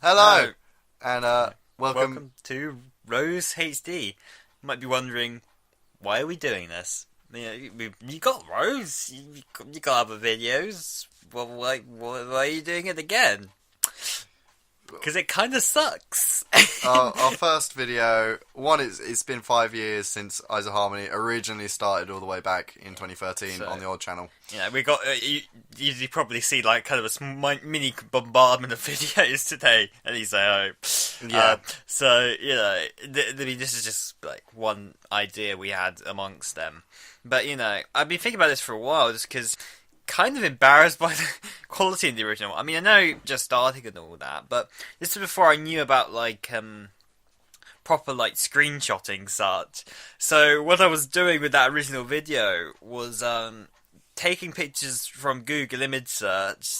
Hello, No. and welcome. Welcome to Rose HD. You might be wondering, why are we doing this? You got Rose, you got other videos. Well, why are you doing it again? Because it kind of sucks. Our first video. It's been 5 years since Eyes of Harmony originally started, all the way back in 2013 on the old channel. We got you probably see like kind of mini bombardment of videos today. At least I hope. Yeah. This is just like one idea we had amongst them. But I've been thinking about this for a while, just because kind of embarrassed by the quality in the original. I mean, I know just starting and all that, but this is before I knew about proper like screenshotting such. So what I was doing with that original video was taking pictures from Google image search,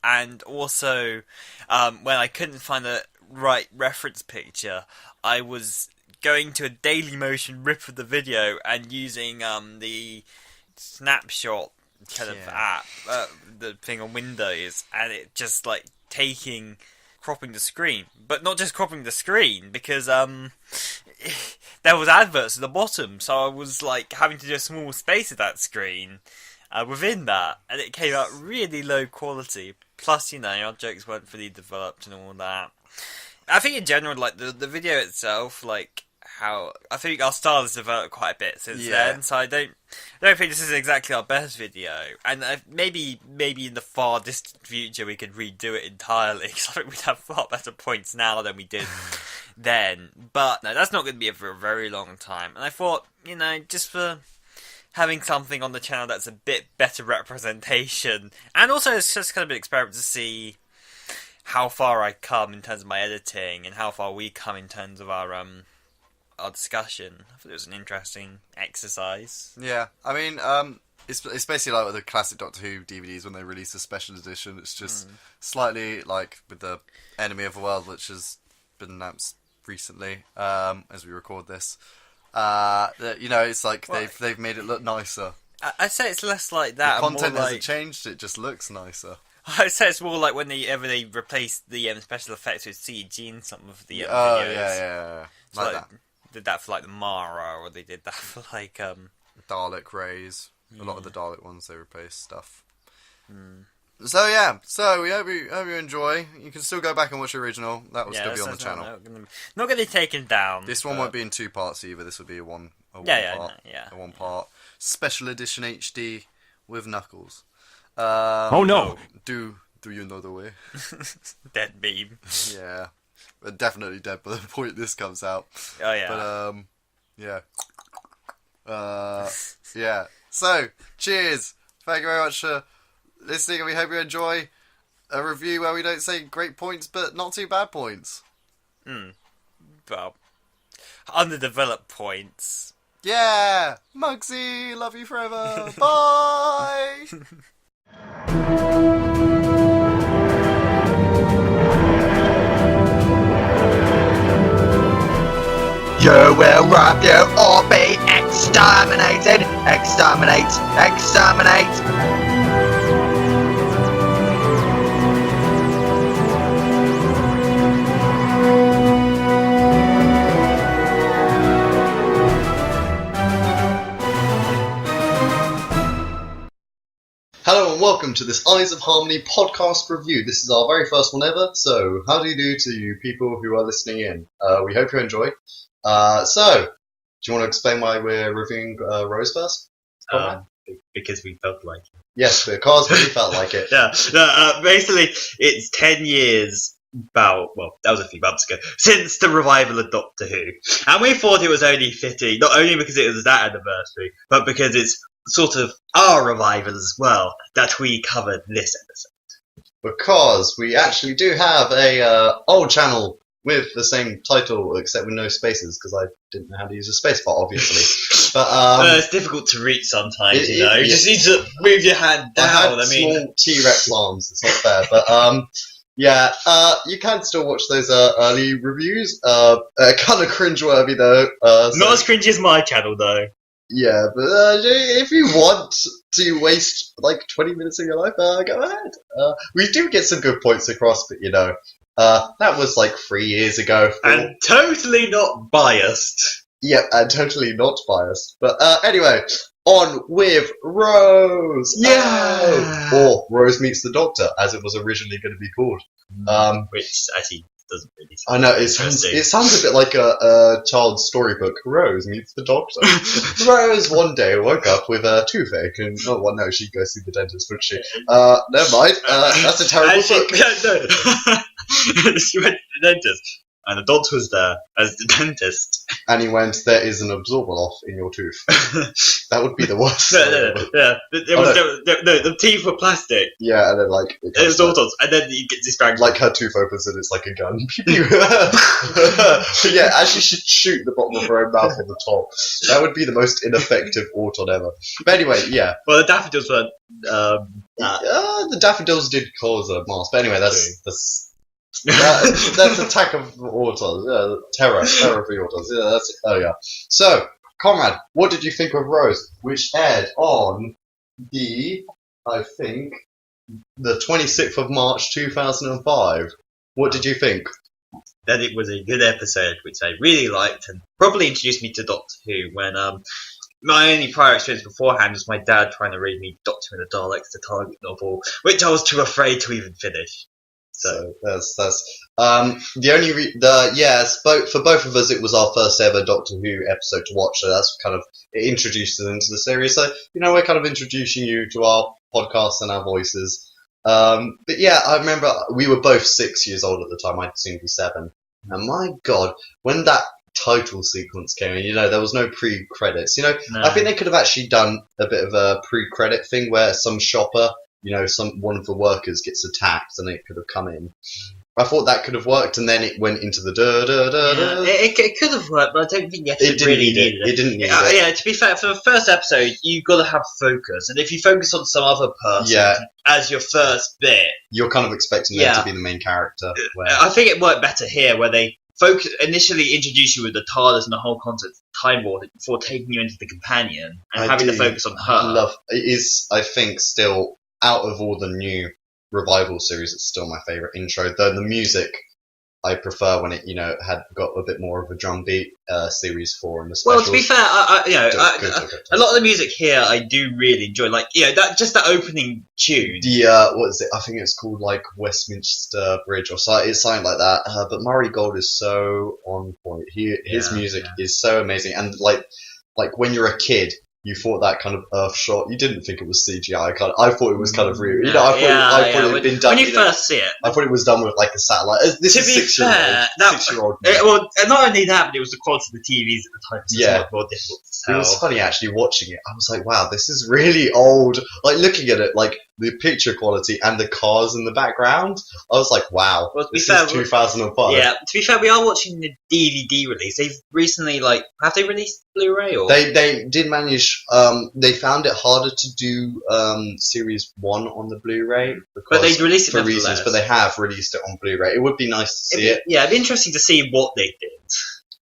and also when I couldn't find the right reference picture, I was going to a Dailymotion rip of the video and using the snapshot kind of app, the thing on Windows, and it just like cropping the screen, but not just cropping the screen, because there was adverts at the bottom, so I was like having to do a small space of that screen within that, and it came out really low quality. Plus, our jokes weren't fully developed and all that. I think in general, like the video itself, like how I think our style has developed quite a bit since then. So I don't think this is exactly our best video, and maybe in the far distant future we could redo it entirely, because I think we'd have far better points now than we did then. But no, that's not going to be for a very long time. And I thought, just for having something on the channel that's a bit better representation, and also it's just kind of an experiment to see how far I come in terms of my editing and how far we come in terms of our discussion. I thought it was an interesting exercise. Yeah, I mean, it's basically like with the classic Doctor Who DVDs when they release a special edition. It's just slightly like with the Enemy of the World, which has been announced recently as we record this. It's like they've made it look nicer. I'd say it's less like that. The content more hasn't changed; it just looks nicer. I'd say it's more like when they replaced the special effects with CG in some of the videos. Yeah. So like that. Did that for like the Mara, or they did that for like Dalek Rays. A lot of the Dalek ones they replaced stuff. So we hope you enjoy. You can still go back and watch the original. That will still be on the channel. Not going to be taken down. This one won't be in 2 parts either. This will be a one part special edition HD with Knuckles. Oh no! Do you know the way? Dead beam. Yeah, but definitely dead by the point this comes out. Oh yeah. But yeah. So cheers. Thank you very much for listening, and we hope you enjoy a review where we don't say great points, but not too bad points. Well, underdeveloped points. Yeah, Mugsy, love you forever. Bye. You will rob, you or be exterminated. Exterminate, exterminate. Hello and welcome to this Eyes of Harmony podcast review. This is our very first one ever, so how do you do to you people who are listening in? We hope you enjoy. So, do you want to explain why we're reviewing Rose first? Because we felt like it. Yes, because we felt like it. Basically, it's 10 years, that was a few months ago, since the revival of Doctor Who. And we thought it was only fitting, not only because it was that anniversary, but because it's sort of our revival as well, that we covered this episode. Because we actually do have a old channel with the same title, except with no spaces, because I didn't know how to use a spacebar, obviously. But it's difficult to reach sometimes, You just need to move your hand down. I mean, small T-Rex arms. It's not fair, but you can still watch those early reviews. Kind of cringeworthy though. Not as cringy as my channel though. Yeah, but if you want to waste like 20 minutes of your life, go ahead. We do get some good points across, but That was like 3 years ago. And totally not biased. Yep, and totally not biased. But anyway, on with Rose! Yeah! Or Rose Meets the Doctor, as it was originally going to be called. Which actually doesn't really I sound know, it sounds a bit like a child's storybook. Rose Meets the Doctor. Rose one day woke up with a toothache, and no, she goes to the dentist, wouldn't she? Never mind, that's a terrible book. No. She went to the dentist, and the doctor was there as the dentist. And he went, there is an absorbal off in your tooth. That would be the worst. Yeah. The teeth were plastic. Yeah, and then like... It was all sorts, and then you get distracted. Like her tooth opens and it's like a gun. But yeah, as she should shoot the bottom of her own mouth on the top. That would be the most ineffective auton ever. But anyway, yeah. Well, the daffodils were... the daffodils did cause a mask. But anyway, that's Attack of Autons. Yeah, terror for the Autons. Yeah, that's it. Oh yeah. So, Conrad, what did you think of Rose, which aired on the 26th of March 2005? What did you think? That it was a good episode, which I really liked, and probably introduced me to Doctor Who when my only prior experience beforehand was my dad trying to read me Doctor and the Daleks, the Target novel, which I was too afraid to even finish. So that's the only for both of us it was our first ever Doctor Who episode to watch, so that's kind of it introduced us into the series. So we're kind of introducing you to our podcast and our voices. But yeah, I remember we were both 6 years old at the time. I'd soon be 7, and my God, when that title sequence came in, there was no pre-credits. No. I think they could have actually done a bit of a pre-credit thing where some shopper. One of the workers gets attacked and it could have come in. I thought that could have worked, and then it went into the da-da-da-da. It could have worked, but I don't think it really needed it. It didn't need it. Yeah, to be fair, for the first episode, you've got to have focus, and if you focus on some other person as your first bit... You're kind of expecting them to be the main character. I think it worked better here, where they initially introduce you with the TARDIS and the whole concept of Time War before taking you into the Companion, and having to focus on her. It is, I think, still... Out of all the new revival series, it's still my favourite intro. Though the music, I prefer when it, had got a bit more of a drum beat. Series 4 and the specials. Well, to be fair, a lot of the music here I do really enjoy. Like, that opening tune. What is it? I think it's called like Westminster Bridge or something. It's something like that. But Murray Gold is so on point. His music is so amazing, and like when you're a kid. You thought that kind of Earth shot. You didn't think it was CGI. I thought it was kind of real. I thought it had been done. When you first see it, I thought it was done with like a satellite. This is 6-year-old. Well, not only that, but it was the quality of the TVs at the time. So it was more difficult to tell. It was funny actually watching it. I was like, wow, this is really old. Like looking at it, like the picture quality and the cars in the background. I was like, wow, this is 2005. Yeah. To be fair, we are watching the DVD release. They've recently have they released Blu-ray or they did manage. They found it harder to do Series 1 on the Blu-ray, but they released it for reasons. But they have released it on Blu-ray. It would be nice to see it. Yeah, it'd be interesting to see what they did.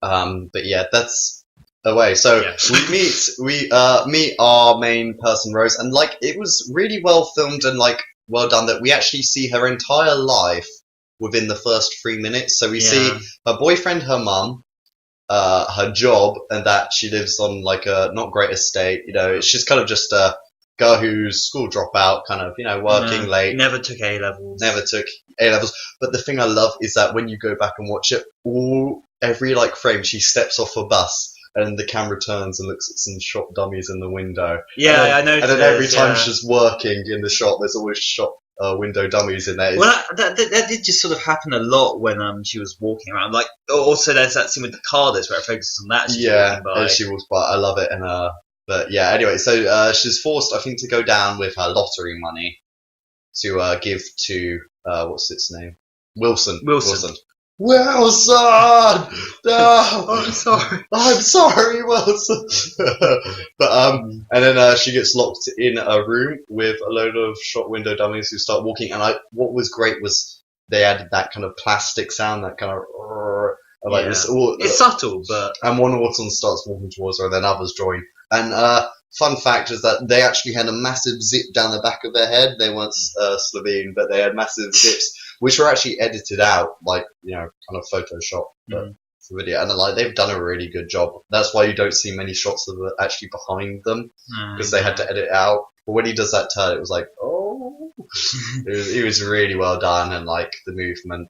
But yeah, that's away. So we meet our main person Rose, and it was really well filmed and well done that we actually see her entire life within the first 3 minutes. So we see her boyfriend, her mum. Her job, and that she lives on a not great estate. It's just kind of just a girl who's school dropout, kind of working late. Never took A-levels. But the thing I love is that when you go back and watch it, every frame she steps off a bus and the camera turns and looks at some shop dummies in the window. Yeah, I know. And then every time she's working in the shop, there's always shop window dummies in there. Well, that did just sort of happen a lot when she was walking around. Also there's that scene with the TARDIS where it focuses on that. And she walks by. I love it. And but yeah, anyway, so she's forced, I think, to go down with her lottery money to give to what's its name? Wilson. Wilson! No! I'm sorry, Wilson! But, and then she gets locked in a room with a load of shop window dummies who start walking, and what was great was they added that kind of plastic sound, that kind of this. It's subtle, but... And one Auton starts walking towards her, and then others join. And, fun fact is that they actually had a massive zip down the back of their head. They weren't Slovene, but they had massive zips which were actually edited out, like, kind of Photoshop for video, and like they've done a really good job. That's why you don't see many shots of it actually behind them, because they had to edit it out. But when he does that turn, it was like, oh, it was really well done, and like the movement.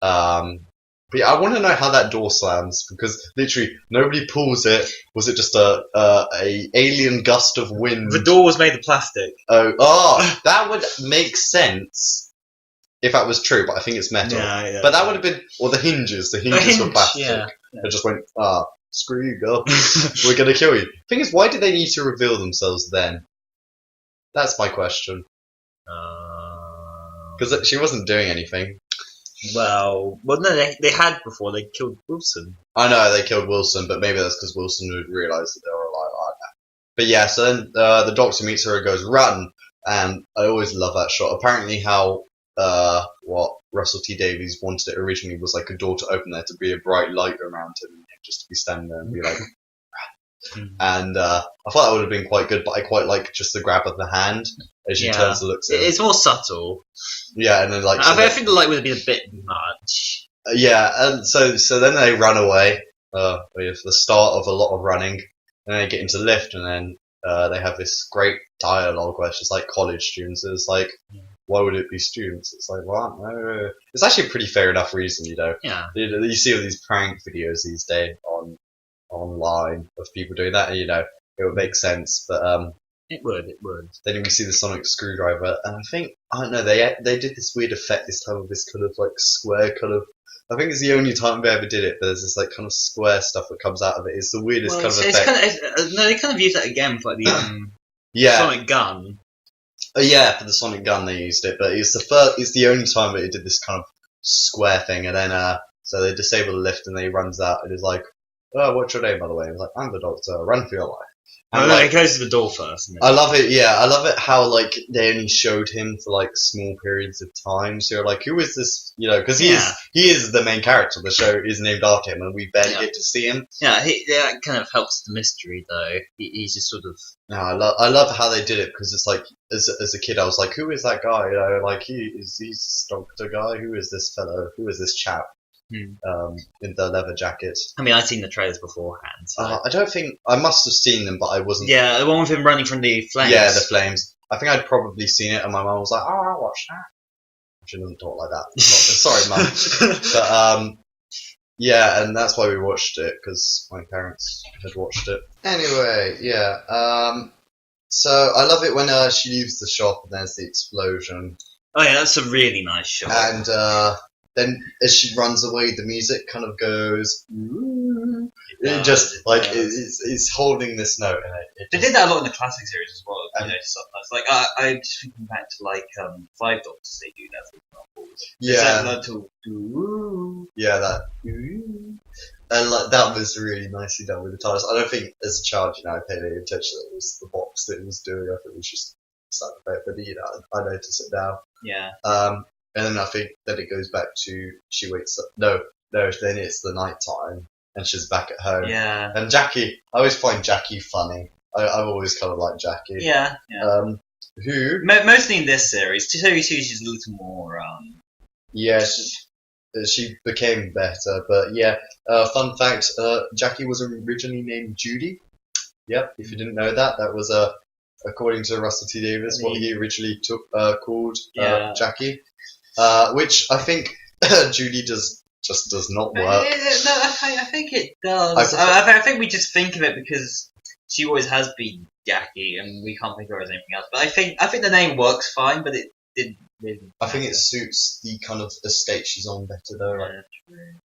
But yeah, I want to know how that door slams, because literally nobody pulls it. Was it just a alien gust of wind? The door was made of plastic. Oh, that would make sense if that was true, but I think it's metal. Yeah. But that would have been, or the hinges were plastic. Yeah. It just went, screw you, girl. We're gonna kill you. Thing is, why did they need to reveal themselves then? That's my question. Because she wasn't doing anything. Well, no, they had before. They killed Wilson. I know they killed Wilson, but maybe that's because Wilson would realise that they were alive. I don't know. But yeah, so then the Doctor meets her and goes, run! And I always love that shot. Apparently how what Russell T Davies wanted it originally was like a door to open there to be a bright light around him, just to be standing there and be like, and I thought that would have been quite good, but I quite like just the grab of the hand as she turns to look at him. It's more subtle. Yeah, and then like I think the light would have been a bit much. Yeah, and so then they run away with the start of a lot of running, and they get into the lift, and then they have this great dialogue where it's just like college students. It's like, why would it be students? It's like, well, no. It's actually a pretty fair enough reason, Yeah. You see all these prank videos these days online of people doing that, and it would make sense. But It would. then we see the sonic screwdriver, and I don't know, they did this weird effect this time of this kind of like square kind of. I think it's the only time they ever did it. But there's this like kind of square stuff that comes out of it. It's the weirdest kind of effect. No, they kind of used that again for like the yeah. sonic gun. Yeah, for the sonic gun they used it, but it's the only time that it did this kind of square thing, and then so they disable the lift and then he runs out and is like, oh, what's your name by the way? And he's like, I'm the Doctor, run for your life. And it goes to the door first. I love it, yeah, I love it how like they only showed him for like small periods of time, so you're like, who is this, because he is the main character, the show is named after him and we barely get to see him. Yeah, that kind of helps the mystery though. He's just sort of... No, I love how they did it, because it's like, as a kid I was like, who is that guy, like he's Doctor guy, who is this fellow, who is this chap? In the leather jacket. I mean, I'd seen the trailers beforehand. So. I don't think I must have seen them, but I wasn't. Yeah, the one with him running from the flames. Yeah, the flames. I think I'd probably seen it, and my mum was like, "Oh, I'll watch that." She doesn't talk like that. Sorry, mum. But yeah, and that's why we watched it, because my parents had watched it. Anyway, yeah. So I love it when she leaves the shop and there's the explosion. Oh yeah, that's a really nice shot. And then as she runs away, the music kind of goes. It just like it's holding this note. They did that a lot in the classic series as well. Sometimes, like I'm just thinking back to like Five Doctors. They do that, for example. Yeah, that. And like that was really nicely done with the titles. I don't think as a child, I paid any attention that it was the box that it was doing. I think it was just sound effect, but I noticed it now. Yeah. And then I think that it goes back to she wakes up. No, then it's the night time and she's back at home. Yeah. And Jackie, I always find Jackie funny. I've always kind of liked Jackie. Yeah. Who? Mostly in this series. Series 2 she's a little more. Yeah, she became better. But yeah, fun fact: Jackie was originally named Judy. Yep. If you didn't know that, that was according to Russell T Davies, what he originally called Jackie. Which I think Judy just does not work. No, I think it does. I think we just think of it because she always has been Jackie, and we can't think of her as anything else. But I think the name works fine, but it didn't really. I think it suits the kind of estate she's on better though. Like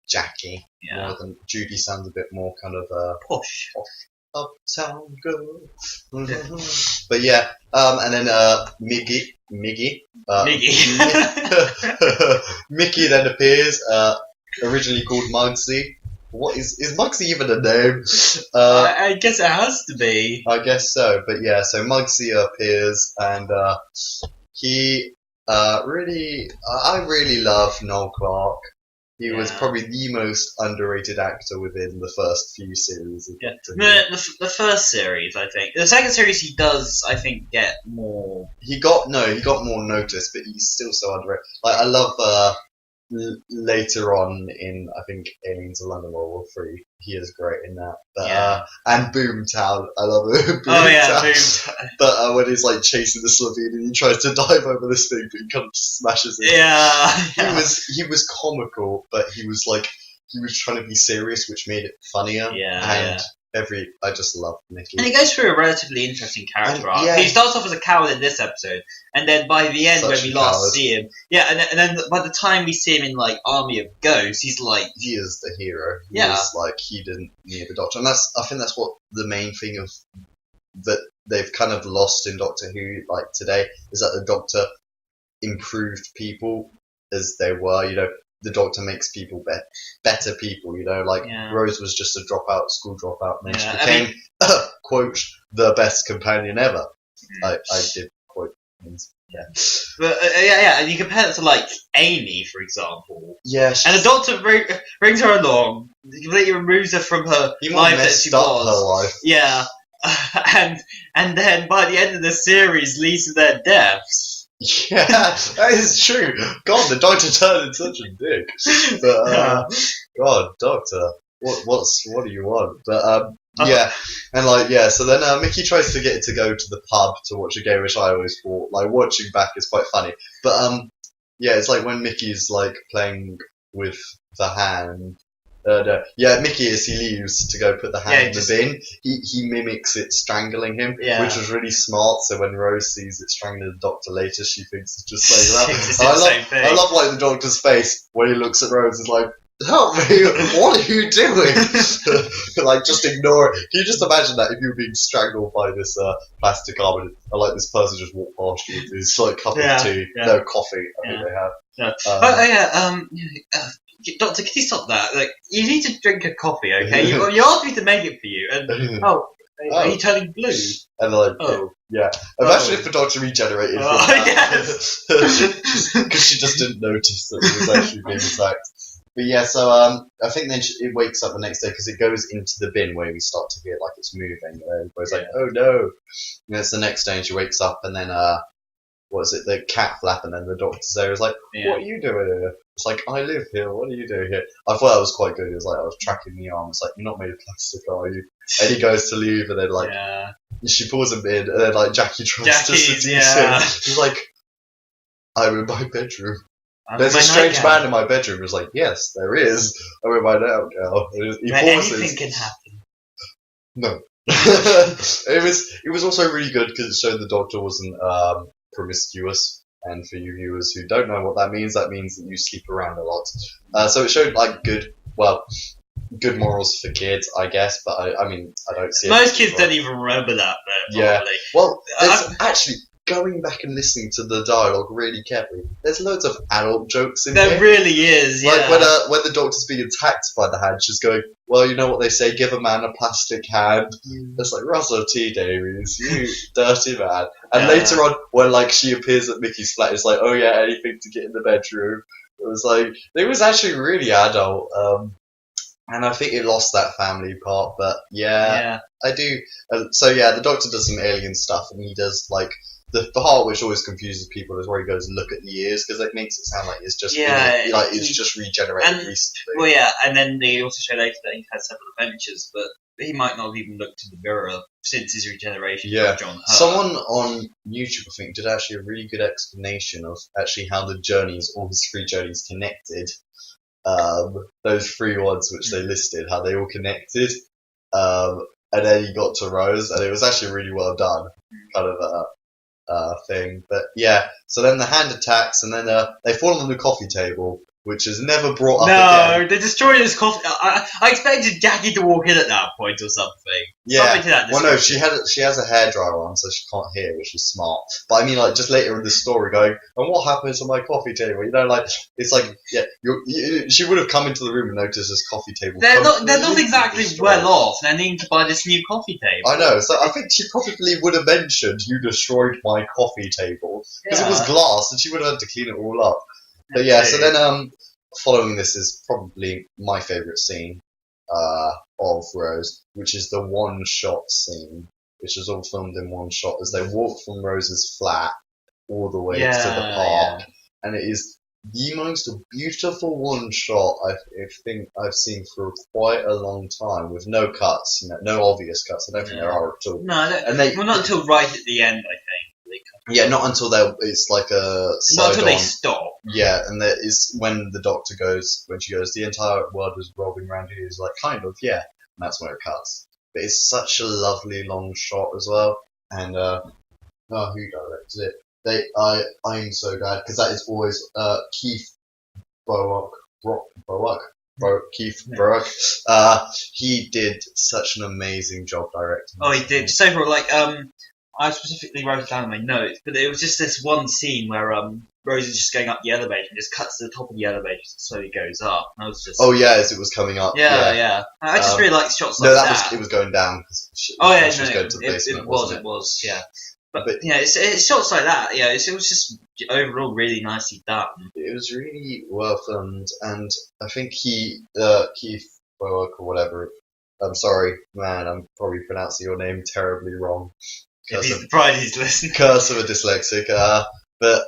Jackie, more than Judy sounds a bit more kind of posh. Uptown girl. But yeah, and then Mickey then appears, originally called Muggsy. What is Muggsy even a name? I guess it has to be. I guess so, but yeah, so Muggsy appears, and he I really love Noel Clarke. He was probably the most underrated actor within the first few series. Of Doctor Who. The first series, I think. The second series, he does, I think, get more. He got more notice, but he's still so underrated. Like I love later on in I think Aliens of London World War 3. He is great in that. But, and Boomtown, I love it. Boomtown. But when he's like chasing the Slovene and he tries to dive over this thing, but he kind of just smashes it. He was comical, but he was trying to be serious, which made it funnier. I just love Mickey. And he goes through a relatively interesting character arc. He starts off as a coward in this episode, and then by the end, when we last see him, and then by the time we see him in like Army of Ghosts, he's like he is the hero. He is like he didn't need the Doctor, and I think that's what the main thing of that they've kind of lost in Doctor Who like today is that the Doctor improved people as they were. The Doctor makes people better people, Rose was just a school dropout, and then she became, quote, the best companion ever. I did quote things, But, and you compare it to, like, Amy, for example. Yeah. And the Doctor brings her along, completely removes her from her life that she was. Her life. Yeah. and then by the end of the series leads to their deaths. Yeah, that is true. God, the Doctor turned into such a dick. But God, Doctor, what do you want? But so then Mickey tries to get it to go to the pub to watch a game, which I always thought watching back is quite funny. But it's like when Mickey's like playing with the hand. Mickey, as he leaves to go put the hand in the bin, he mimics it strangling him, which was really smart. So when Rose sees it strangling the Doctor later, she thinks it's just saying that. I love like the Doctor's face when he looks at Rose. It's like, help me! What are you doing? Like, just ignore it. Can you just imagine that if you were being strangled by this plastic arm and like this person just walked past you with this like cup of tea, no coffee? I think they have. Doctor, can you stop that? Like, you need to drink a coffee, okay? You asked me to make it for you, and are you turning blue? And imagine if the Doctor regenerated because she just didn't notice that it was actually being attacked. But so I think then it wakes up the next day because it goes into the bin where we start to feel like it's moving. And everybody's like, oh no! And it's the next day, and she wakes up, and then the cat flap, and then the Doctor's there. Is like, what are you doing here? It's like, I live here. What are you doing here? I thought that was quite good. It was like I was tracking the arm. It's like, you're not made of plastic, are you? And he goes to leave, and then she pulls him in, and then like Jackie tries to seduce him. He's like, I'm in my bedroom. There's a strange man in my bedroom. It's like, yes, there is. I'm in my nightgown. Anything can happen. No. It was also really good because it showed the Doctor wasn't promiscuous. And for you viewers who don't know what that means that you sleep around a lot. So it showed like good morals for kids, I guess. But I mean, I don't see. Most kids don't even remember that. Probably. Well, there's actually going back and listening to the dialogue really carefully. There's loads of adult jokes in there. There really is. Yeah. Like when the Doctor's being attacked by the hand, she's going, well, you know what they say, give a man a plastic hand. It's like, Russell T Davies, you dirty man. And later on, when like she appears at Mickey's flat, it's like, oh yeah, anything to get in the bedroom. It was actually really adult. And I think it lost that family part, but I do. The Doctor does some alien stuff, and he does like the part which always confuses people is where he goes look at the ears because it makes it sound like it's just it's just regenerated recently. Well, and then they also show later that he had several adventures, but he might not have even looked in the mirror since his regeneration. Yeah, John Hurt. Someone on YouTube I think did actually a really good explanation of actually how the journeys, all his 3 journeys, connected. Those 3 ones which they listed, how they all connected. And then he got to Rose, and it was actually really well done. Kind of thing, but so then the hand attacks, and then they fall on the coffee table, which is never brought up again. No, they destroy his coffee. I expected Jackie to walk in at that point or something. Yeah. Something to that. Well, no, she has a hairdryer on, so she can't hear, which is smart. But I mean, like, just later in the story, going, and what happens to my coffee table? It's like, she would have come into the room and noticed this coffee table. They're not exactly well off. They're needing to buy this new coffee table. I know. So I think she probably would have mentioned, you destroyed my coffee table, because it was glass, and she would have had to clean it all up. But so then following this is probably my favourite scene of Rose, which is the one-shot scene, which is all filmed in one shot as they walk from Rose's flat all the way to the park, and it is the most beautiful one shot I think I've seen for quite a long time, with no cuts, no obvious cuts. I don't think there are at all. No, not until right at the end, I think. Yeah, not until it's like a side not until on. they stop. Yeah, and there is when the doctor goes, when she goes, the entire world was revolving around you. He's like, kind of, yeah, and that's when it cuts. But it's such a lovely long shot as well, and who directed it? I'm so glad, because that is always Keith Keith Burrock. He did such an amazing job directing. Oh, he did. Just overall, I specifically wrote it down in my notes, but it was just this one scene where Rose is just going up the elevator and just cuts to the top of the elevator and slowly goes up. And I was just... Oh yeah, as it was coming up. Yeah. I just really like shots like that. It was going down. She was going to the basement, it was, yeah. But yeah, it's shots like that. Yeah, it was just overall really nicely done. It was really well filmed, and I think Keith Burrock or whatever. I'm sorry, man. I'm probably pronouncing your name terribly wrong. He's surprised he's listening. Curse of a dyslexic. But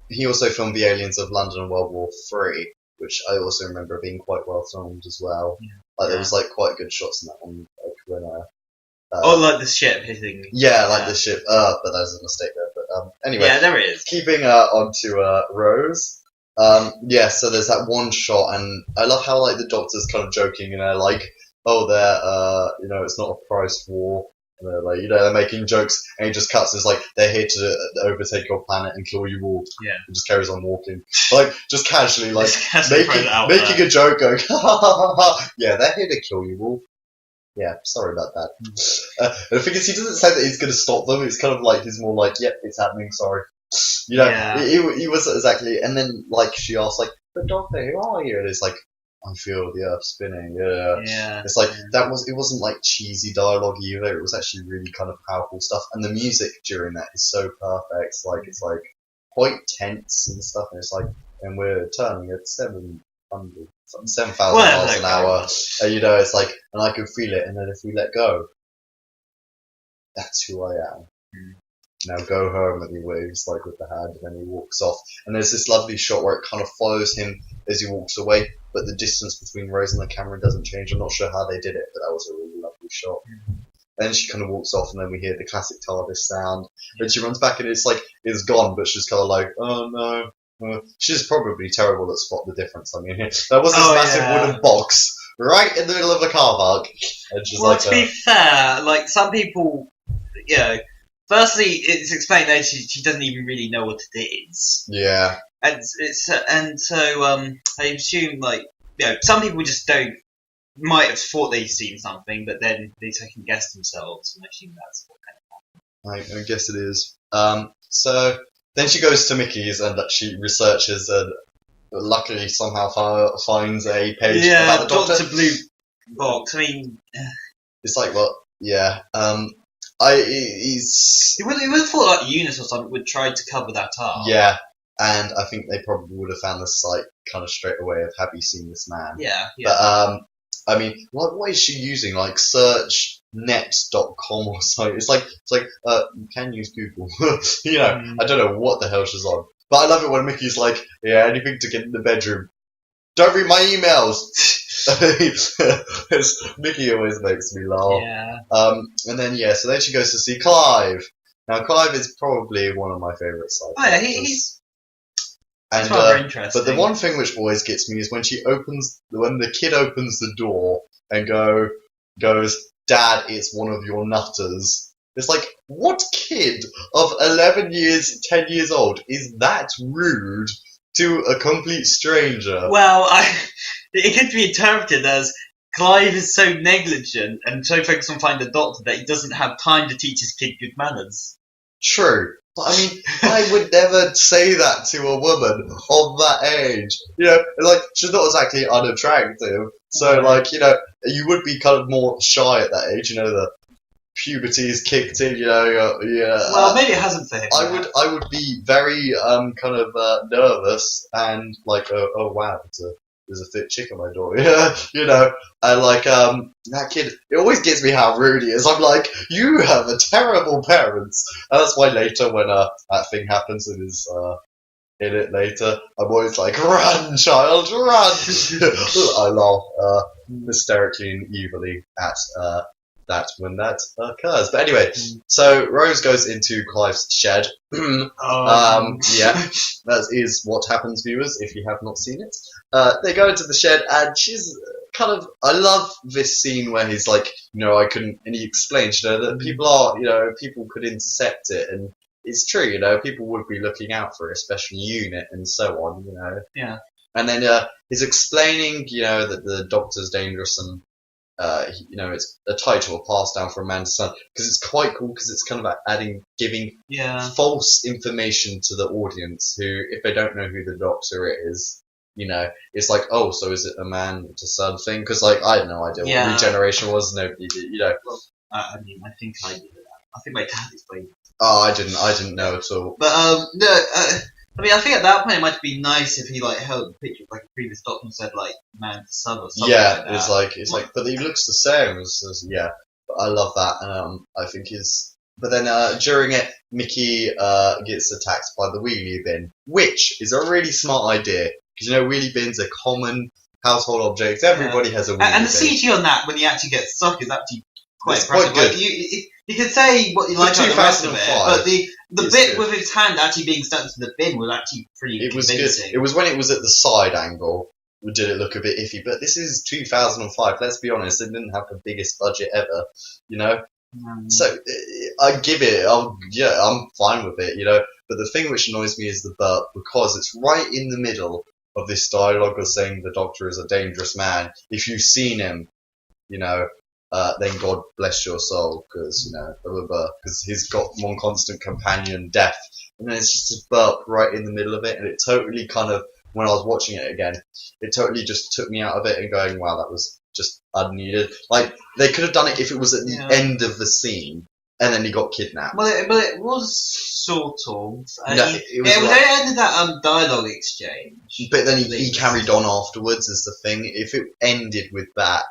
he also filmed The Aliens of London and World War III, which I also remember being quite well filmed as well. Yeah. There was quite good shots in that one. Like the ship hitting. Yeah, the ship. But there's a mistake there. But anyway. Yeah, there is. Keeping onto Rose. So there's that one shot, and I love how the doctor's kind of joking, and they're like, "Oh, it's not a price war." And they're they're making jokes, and he just cuts. It's they're here to overtake your planet and kill you all. Yeah. And just carries on walking, just casually, making a joke, going, ha ha ha ha. Yeah, they're here to kill you all. Yeah, sorry about that. And the thing is, he doesn't say that he's going to stop them. It's kind of he's more yep, it's happening. Sorry. He wasn't exactly. And then she asks but Doctor, who are you? And it's I feel the earth spinning. Yeah. It's it wasn't cheesy dialogue either. It was actually really kind of powerful stuff. And the music during that is so perfect. It's quite tense and stuff. And it's and we're turning at 7,000 miles an hour. It's and I can feel it. And then if we let go, that's who I am. Now go home, and he waves with the hand, and then he walks off. And there's this lovely shot where it kind of follows him as he walks away, but the distance between Rose and the camera doesn't change. I'm not sure how they did it, but that was a really lovely shot. Then she kind of walks off, and then we hear the classic TARDIS sound. And she runs back, and it's gone, but she's kind of oh no. She's probably terrible at spot the difference. I mean, there was this massive wooden box right in the middle of a car park. And she's to be fair, some people, firstly, it's explained that she doesn't even really know what it is. Yeah. And so I assume some people just might have thought they'd seen something, but then they second guess themselves, and I assume that's what kind of happened. I guess it is. So then she goes to Mickey's and she researches and luckily somehow finds a page about the Doctor. Dr. Blue box. I mean, it's what? Yeah. You would have thought Eunice or something would try to cover that up. Yeah, and I think they probably would have found the site kind of straight away of "Have you seen this man?" Yeah. But I mean, what is she using? Searchnet.com or something. It's you can use Google. I don't know what the hell she's on. But I love it when Mickey's anything to get in the bedroom. Don't read my emails. Mickey always makes me laugh. Yeah. And then so then she goes to see Clive. Now Clive is probably one of my favourite sci-fi. Oh yeah, he's rather interesting. But the one thing which always gets me is when the kid opens the door and goes, "Dad, it's one of your nutters." It's what kid of 10 years old is that rude to a complete stranger? Well, it could be interpreted as Clive is so negligent and so focused on finding the Doctor that he doesn't have time to teach his kid good manners. True. But I mean, I would never say that to a woman of that age. She's not exactly unattractive. So, you would be kind of more shy at that age. puberty is kicked in, yeah. Well, maybe it hasn't for him. I would be very kind of nervous and like, oh wow, there's a fit chick at my door, and like that kid. It always gets me how rude he is. I'm like, you have a terrible parents, and that's why later when that thing happens and is in it later, I'm always like, run, child, run. I laugh hysterically and evilly at that when that occurs. But anyway, so Rose goes into Clive's shed. Yeah, that is what happens, viewers, if you have not seen it. They go into the shed, and she's kind of. I love this scene where he's like, I couldn't, and he explains, that people could intercept it, and it's true, people would be looking out for it, especially UNIT and so on, Yeah. And then he's explaining, that the Doctor's dangerous and. It's a title passed down from man to son because it's quite cool because it's kind of giving false information to the audience who, if they don't know who the Doctor is, it's like, oh, so is it a man to son thing? Because like I had no idea what regeneration was. Nobody did, Well, I think I did that. I think my dad explained it. Oh, I didn't know at all. But no. I think at that point it might be nice if he like held the picture like a previous Doctor and said like man to son or something. Yeah, like that. it's like, but he looks the same. Yeah, but I love that. I think but then during it, Mickey gets attacked by the wheelie bin, which is a really smart idea because wheelie bins are common household objects. Everybody has a wheelie bin. And the CG on that when he actually gets stuck is actually quite impressive. Quite good. Like, you can say what you like about the rest of it, but the bit with his hand actually being stuck to the bin was actually pretty convincing. Good. It was when it was at the side angle, did it look a bit iffy, but this is 2005, let's be honest, it didn't have the biggest budget ever, So, I give it, I'm fine with it, but the thing which annoys me is the burp, because it's right in the middle of this dialogue of saying the Doctor is a dangerous man. If you've seen him, then God bless your soul, because because he's got one constant companion, death, and then it's just a burp right in the middle of it, and it totally kind of, when I was watching it again, it totally just took me out of it and going, wow, that was just unneeded. Like they could have done it if it was at the end of the scene, and then he got kidnapped. Well, it was sort of. It was the end of that dialogue exchange. But then he carried on afterwards. Is the thing. If it ended with that.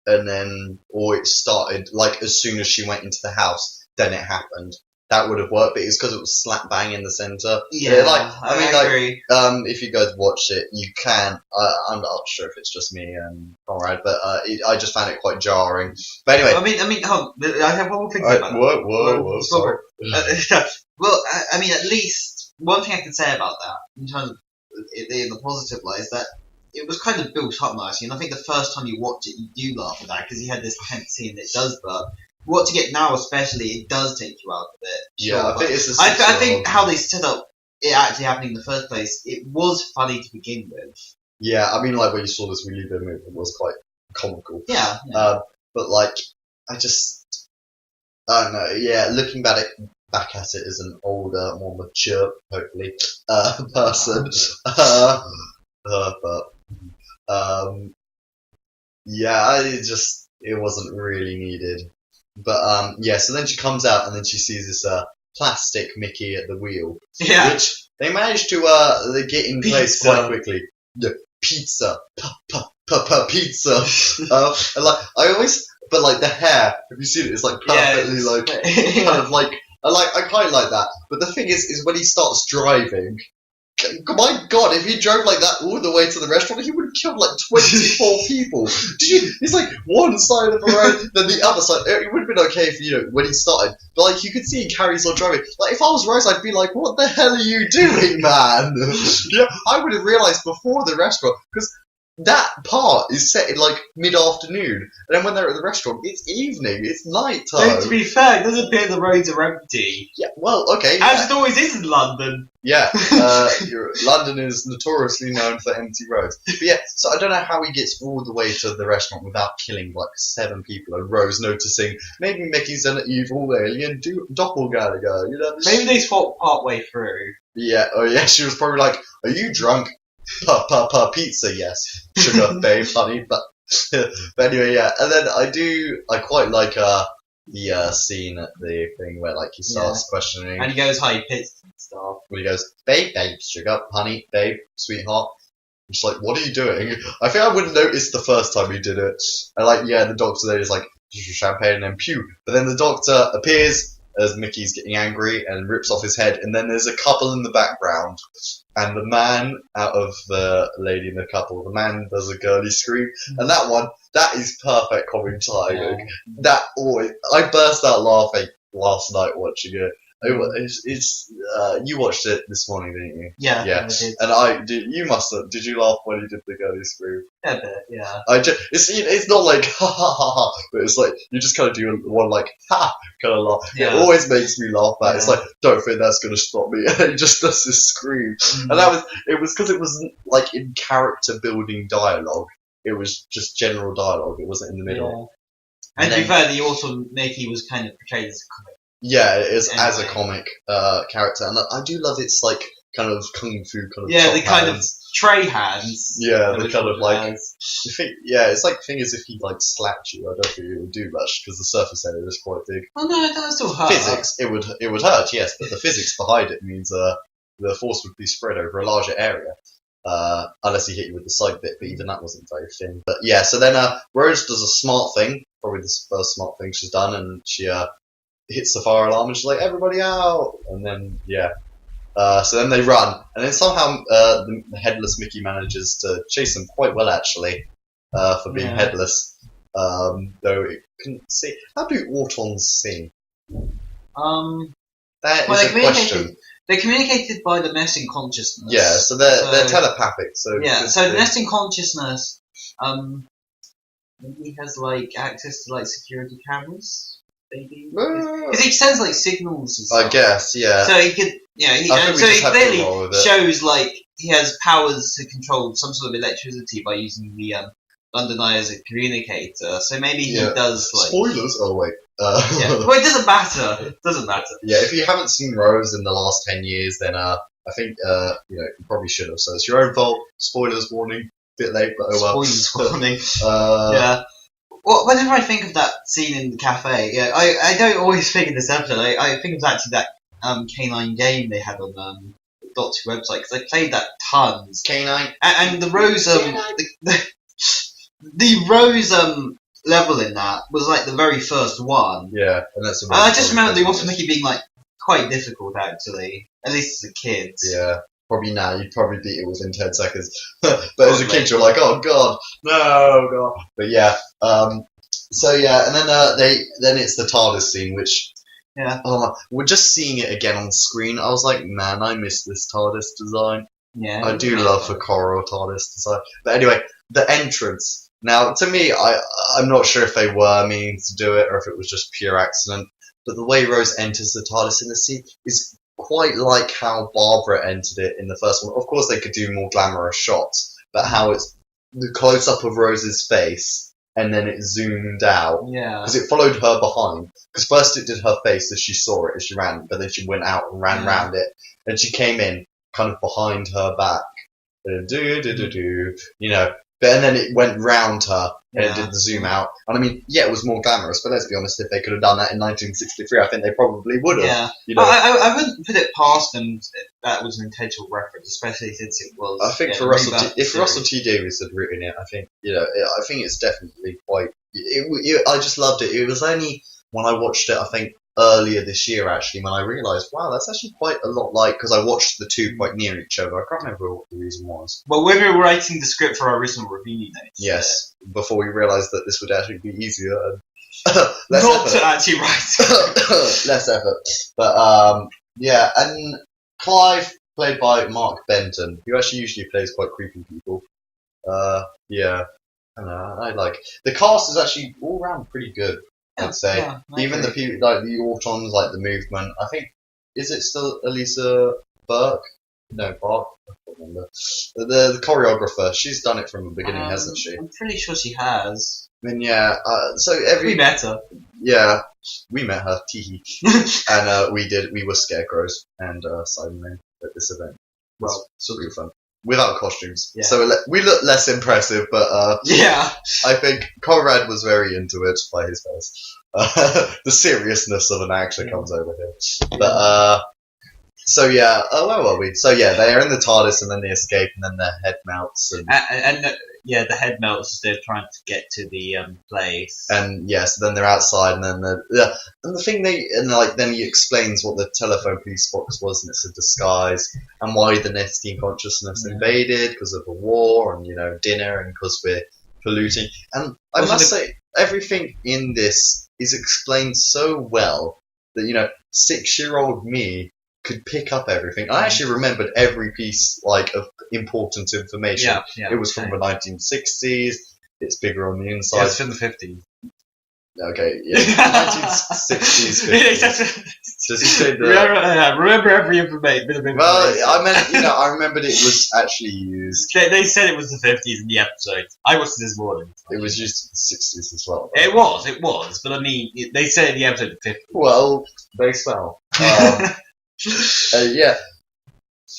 And then, or it started, like, as soon as she went into the house, then it happened. That would have worked, but it's because it was slap bang in the centre. Yeah, I agree. If you guys watch it, you can. I'm not sure if it's just me and Conrad, but I just found it quite jarring. But anyway. I have one more thing to say about that. Whoa, sorry. Well, at least, one thing I can say about that, in terms of the positive light, is that it was kind of built up nicely, and I think the first time you watch it, you do laugh at that because he had this tense scene that does burp. Watching it now, especially, it does take you out of it. Sure, yeah, I think it's. I think how they set up it actually happening in the first place, it was funny to begin with. Yeah, like when you saw this wheelie bin move, it was quite comical. Yeah. But like, I don't know. Yeah, looking back at it as an older, more mature, hopefully, person. It wasn't really needed. But so then she comes out and then she sees this plastic Mickey at the wheel, which they managed to get in place quite quickly. The pizza, pizza. And like but like the hair, have you seen it? It's like perfectly like kind of like I quite like that. But the thing is when he starts driving. My God, if he drove like that all the way to the restaurant, he would have killed like 24 people. It's like one side of the road, then the other side. It would have been okay if, when he started. But like, you could see he carries on driving. Like, if I was Rose, I'd be like, what the hell are you doing, man? I would have realised before the restaurant, because that part is set in like mid-afternoon, and then when they're at the restaurant, it's evening, it's night time. To be fair, it doesn't appear the roads are empty. Yeah, well, okay. As it always is in London. Yeah, London is notoriously known for empty roads. But yeah, so I don't know how he gets all the way to the restaurant without killing like 7 people, and Rose noticing maybe Mickey's an evil alien doppelganger, Maybe they swapped part way through. Yeah, she was probably like, are you drunk? Pizza, yes. Sugar, babe, honey, but anyway, yeah. And then I quite like the scene at the thing where like he starts questioning, And he goes high pitched and stuff. where he goes, babe, sugar, honey, babe, sweetheart. I'm just like, what are you doing? I think I would have noticed the first time he did it. And like, yeah, the doctor there is like, champagne and then pew. But then the doctor appears as Mickey's getting angry and rips off his head. And then there's a couple in the background. And the man out of the lady in the couple, the man does a girly scream. And that is perfect comic timing. That always, I burst out laughing last night watching it. It's you watched it this morning, didn't you? Yeah. Yeah. And I did. You must have. Did you laugh when you did the girly scream? A bit, yeah. It's not like ha ha ha ha, but it's like you just kind of do one like ha kind of laugh. Yeah. It always makes me laugh. That it's Yeah. like don't think that's gonna stop me. And he just does this scream, and it was because it wasn't like in character building dialogue. It was just general dialogue. It wasn't in the middle. Yeah. And to be fair, the also Mickey was kind of portrayed as a comic. Yeah, it is as a Anyway. comic character, and I do love its like kind of kung fu kind of Yeah, chop the kind of hands. tray hands. Yeah, that the was kind of like hands. you think, yeah, it's like the thing is if he like slapped you, I don't think it would do much because the surface area is quite big. Oh no, it does still hurt. Physics, it would hurt, yes, but the physics behind it means the force would be spread over a larger area. Unless he hit you with the side bit, but even that wasn't very thin. But yeah, so then Rose does a smart thing, probably the first smart thing she's done, and she hits the fire alarm and she's like, everybody out! And then, yeah. So then they run, and then somehow the headless Mickey manages to chase them quite well, actually, for being headless. Though it couldn't see. How do Autons see? That is a question. They're communicated by the nesting consciousness. Yeah, so they're telepathic. So yeah, so the nesting consciousness, maybe has like access to like security cameras. Maybe because he sends like signals and stuff. I guess, yeah. So he could, yeah. So he clearly shows like he has powers to control some sort of electricity by using the London Eye as a communicator. So maybe he does like spoilers. Oh wait. Yeah. Well, it doesn't matter. It doesn't matter. Yeah, if you haven't seen Rose in the last 10 years, then I think you probably should have. So it's your own fault. Spoilers warning. Bit late, but oh well. Spoilers warning. Yeah. Well, whenever I think of that scene in the cafe, yeah, I don't always think of this episode. I think of actually that K9 game they had on the Doctor Who website because I played that tons. K9 and the Rose the Rose level in that was like the very first one. Yeah, and that's. I just remember the Auto Mickey being like quite difficult actually, at least as a kid. Yeah. Probably now you'd probably beat it within 10 seconds, but as a kid you're like, oh god, no, god. But yeah, so yeah, and then then it's the TARDIS scene, which we're just seeing it again on screen. I was like, man, I miss this TARDIS design. Yeah, I do love the Coral TARDIS design. But anyway, the entrance. Now, to me, I'm not sure if they were meaning to do it or if it was just pure accident. But the way Rose enters the TARDIS in the scene is quite like how Barbara entered it in the first one. Of course, they could do more glamorous shots, but how it's the close up of Rose's face and then it zoomed out. Yeah. Because it followed her behind. Because first it did her face as she saw it, as she ran, but then she went out and ran around it. And she came in kind of behind her back. You know. And then it went round her and it did the zoom out. And I mean, yeah, it was more glamorous, but let's be honest, if they could have done that in 1963, I think they probably would have. Yeah. You know? I wouldn't put it past them if that was an intentional reference, especially since it was. I think for Russell T Davies had written it, I think I think it's definitely quite. I just loved it. It was only when I watched it, I think earlier this year actually, when I realised, wow, that's actually quite a lot like because I watched the two quite near each other. I can't remember what the reason was. Well, when we were writing the script for our original review notes. Yes, before we realised that this would actually be easier. Not to actually write. Less effort. But yeah, and Clive, played by Mark Benton, who actually usually plays quite creepy people. Yeah, I like the cast is actually all round pretty good. I'd say even the people like the Autons, like the movement. I think is it still Elisa Burke? No, Bark. I can't remember. The choreographer. She's done it from the beginning, hasn't she? I'm pretty sure she has. Then yeah. So we met her. Yeah, we met her. Teehee. And we were scarecrows and Cybermen at this event. Well, it's really fun. Without costumes. Yeah. So we look less impressive, but yeah, I think Conrad was very into it by his face. The seriousness of an actor comes over here. But so yeah, where were we? So yeah, they are in the TARDIS and then they escape and then their head melts and the head melts as they're trying to get to the place. and yeah, so then they're outside and then and the thing then he explains what the telephone police box was and it's a disguise and why the Nestine consciousness invaded because of the war and dinner and because we're polluting. And I must say everything in this is explained so well that 6-year-old me could pick up everything. I actually remembered every piece of important information. Yeah, it was from the 1960s. It's bigger on the inside. Yeah, it's from the 50s. Okay, yeah, 1960s, 50s. Does he say that? Remember every information. Well, I meant, I remembered it was actually used. They said it was the 50s in the episode. I watched it this morning. It was used in the 60s as well. It was. But I mean, they said in the episode the 50s. Well, they smell. Yeah,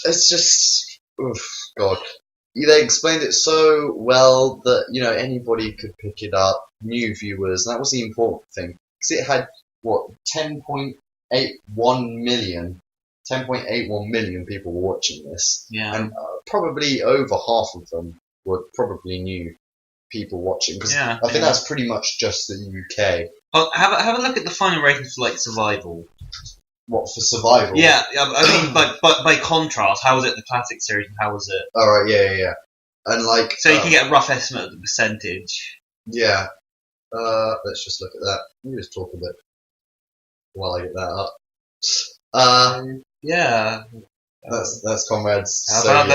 it's just, God. They explained it so well that anybody could pick it up, new viewers, and that was the important thing because it had 10.81 million people were watching this, and probably over half of them were probably new people watching because I think that's pretty much just the UK. Oh, have a look at the final ratings for survival. What, for survival? Yeah, I mean, by contrast, how was it the classic series and how was it? Alright, yeah. And so you can get a rough estimate of the percentage. Yeah. Let's just look at that. Let me just talk a bit while I get that up. Yeah. That's Comrades. How about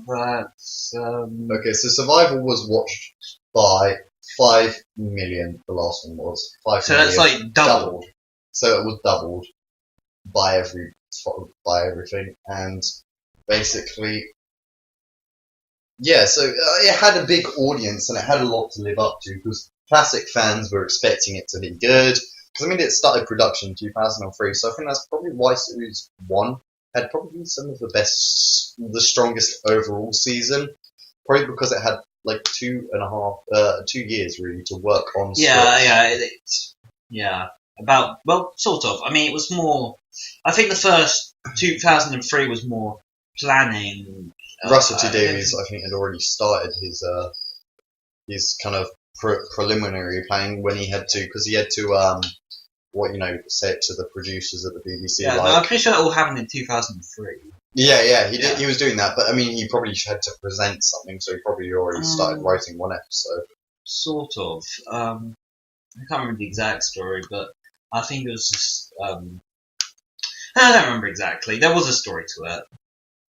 that? Okay, so survival was watched by 5 million. The last one was 5 so million. that's doubled. So it was doubled by everything, and basically, yeah. So it had a big audience, and it had a lot to live up to because classic fans were expecting it to be good. Because it started production in 2003, so I think that's probably why Series 1 had probably some of the strongest overall season. Probably because it had 2 years really to work on. Yeah. Sort of. I mean, it was more. I think the first 2003 was more planning. Russell T Davies, I think, had already started his kind of preliminary planning when he had to, because he had to say it to the producers at the BBC. Yeah, I'm pretty sure that all happened in 2003. Yeah, he did. He was doing that, but I mean, he probably had to present something, so he probably already started writing one episode. Sort of. I can't remember the exact story, but I think it was just. I don't remember exactly. There was a story to it.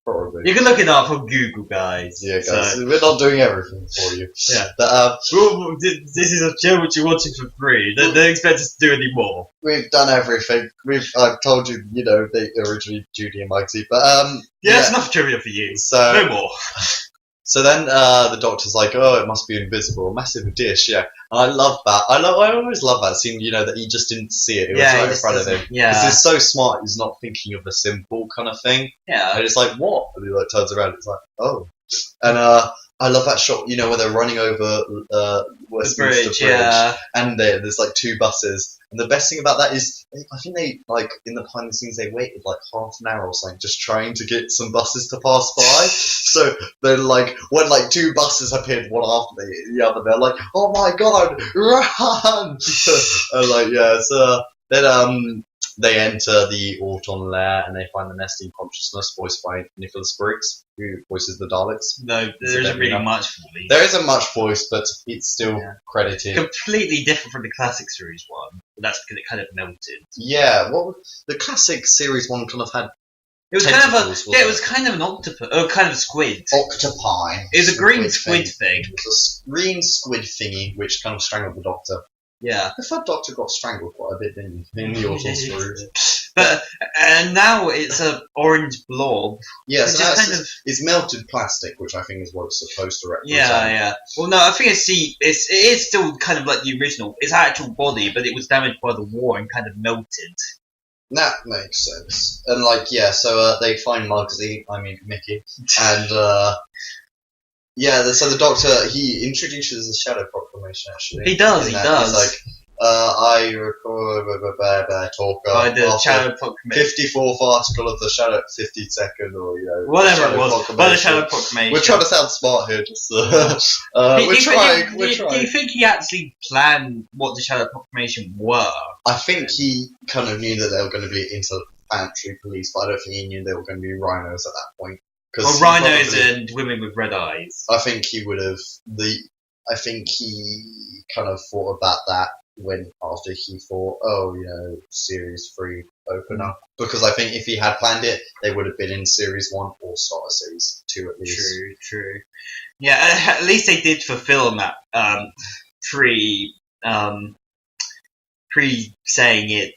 Probably. You can look it up on Google, guys. Yeah, guys, we're not doing everything for you. Yeah. But, this is a show which you're watching for free. Don't expect us to do any more. We've done everything. I've told you, they originally Judy and Mikey, but that's enough trivia for you. So no more. So then the Doctor's like, oh, it must be invisible. Massive dish, yeah. And I love that. I always love that scene, that he just didn't see it. It was right in front of him. Yeah. Because he's so smart, he's not thinking of the simple kind of thing. Yeah. And it's like, what? And he turns around, it's like, oh. And I love that shot, where they're running over Westminster Bridge. Yeah. And there's 2 buses. And the best thing about that is, I think they, in the behind the scenes, they waited half an hour or something, just trying to get some buses to pass by. So they're when 2 buses appeared one after the other, they're like, oh my god, run! And so then they enter the Auton lair and they find the Nestine consciousness, voiced by Nicholas Briggs, who voices the Daleks. No, there isn't really much for me. There isn't much voice, but it's still credited. Completely different from the classic series one. But that's because it kind of melted. Yeah, the classic series one kind of had. It was it was kind of an octopus, or kind of a squid. Octopi. It was a green squid thing. It was a green squid thingy, which kind of strangled the Doctor. Yeah. The third Doctor got strangled quite a bit, didn't he? In the Auton stories. But and now it's a orange blob. Yeah, so it's melted plastic, which I think is what it's supposed to represent. Yeah. Well, no, I think it is still kind of like the original. Its actual body, but it was damaged by the war and kind of melted. That makes sense. And so they find Muggsy, Mickey, and so the Doctor, he introduces the Shadow Proclamation. Actually, he does. He's like, I record talk By the after Shadow Proclamation. 54th article of the Shadow 52nd, or Whatever Shadow it was. By the Proclamation. Shadow Proclamation. We're trying to sound smart here. Just Do we're trying. you think he actually planned what the Shadow Proclamation were? I think he kind of knew that they were going to be interplanetary police, but I don't think he knew they were going to be rhinos at that point. Well, rhinos and women with red eyes. I think he would have I think he kind of thought about that after he thought, Series 3 open up. Because I think if he had planned it, they would have been in Series 1 or start of Series 2 at least. True. Yeah, at least they did fulfill that pre-saying it.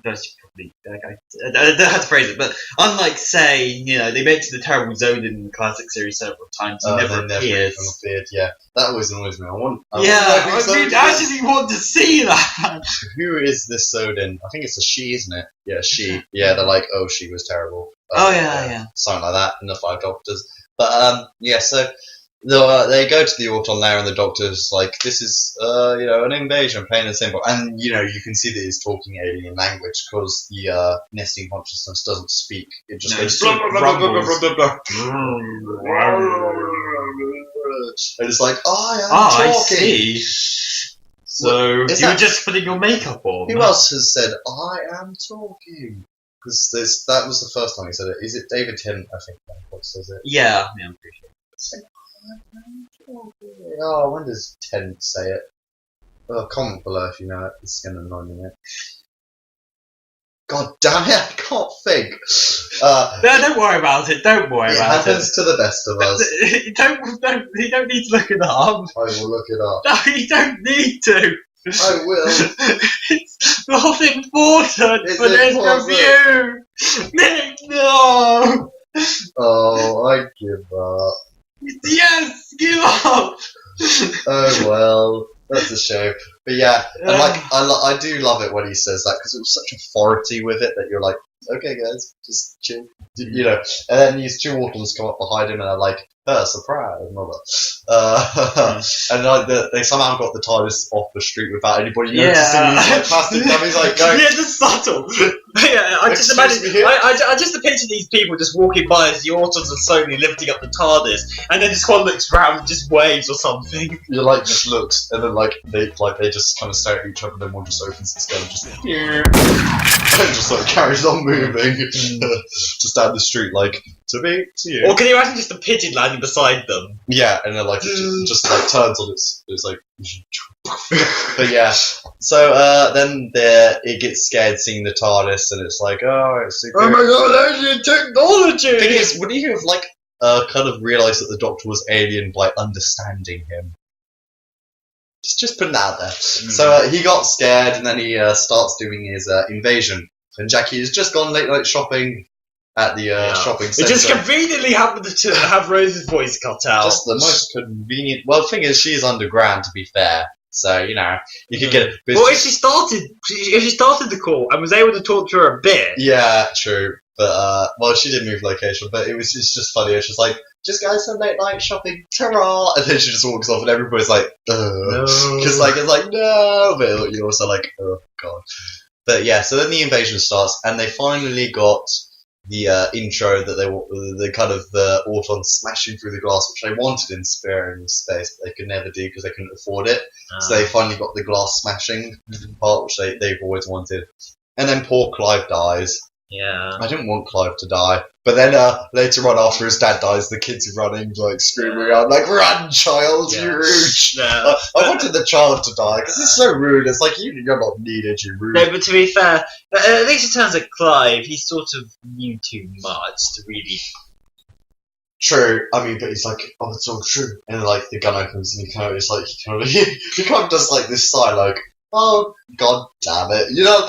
That's probably I don't know how to phrase it, but unlike say, they mentioned the terrible Zone in the classic series several times, he never appears. Yeah, that always annoys me. I actually want to see that. Who is this Zodin? I think it's a she, isn't it? Yeah, she. Yeah, they're like, oh, she was terrible. Yeah. Something like that in the Five Doctors. But so they go to the Auton lair and the Doctor's like, this is an invasion, plain and simple. And you can see that he's talking alien language because the nesting consciousness doesn't speak. It just goes blah, blah, blah, blah, blah, blah, blah, blah. And it's like, I am talking. I see. So you were just putting your makeup on. Who else has said I am talking? Because that was the first time he said it. Is it David Tennant? I think what says it. Yeah, I'm pretty sure. Oh, when does Tennant say it? Comment below if you know it. It's going to annoy me. God damn it! I can't think. No, don't worry about it. Don't worry about it. It happens to the best of us. You don't need to look it up. I will look it up. No, you don't need to. I will. It's not important It's for this review. Nick, no. Oh, I give up. Yes, give up. Oh well, that's a shame. But yeah, and I do love it when he says that because it was such authority with it that you're like, okay guys, just chill, And then these two Autons come up behind him and are like, surprise, mother. And they somehow got the TARDIS off the street without anybody noticing. He's like plastic dummies, like going. Yeah, just subtle. I just imagine. I just picture these people just walking by as the Autons are slowly lifting up the TARDIS, and then just one looks round and just waves or something. You're like just looks, and then they just kind of stare at each other, and then one just opens its gun, and just carries on moving, just down the street, like to you. Or can you imagine just a pigeon landing beside them? Yeah, and then it just turns on its like. But yeah, so then it gets scared seeing the TARDIS, and it's like, oh, it's super. Oh my god, alien technology! The thing is, would you have kind of realised that the Doctor was alien by understanding him? Just putting that out there. So he got scared, and then he starts doing his invasion. And Jackie has just gone late shopping at the shopping centre. It just conveniently happened to have Rose's voice cut out. Just the most convenient. Well, the thing is, she is underground, to be fair. So you could get. Well, if she started the call and was able to talk to her a bit. Yeah, true. But she did move location. But it's just funny. It's just like, just go some late night shopping, ta-ra! And then she just walks off, and everybody's like, because it's like no, but you're also like, oh god. But yeah, so then the invasion starts, and they finally got the intro that the kind of the Autons smashing through the glass, which they wanted in Sparing Space, but they could never do because they couldn't afford it. So they finally got the glass smashing part, which they've always wanted. And then poor Clive dies. Yeah. I didn't want Clive to die. But then later on, after his dad dies, the kids are running, screaming around, run, child, you rude. Yeah. I wanted the child to die, because it's so rude. It's like, you're not needed, you rude. No, but to be fair, at least in terms of Clive, he sort of knew too much to really... True. I mean, but he's like, oh, it's all true. And the gun opens, and he kind of does this sigh, oh, god damn it. You know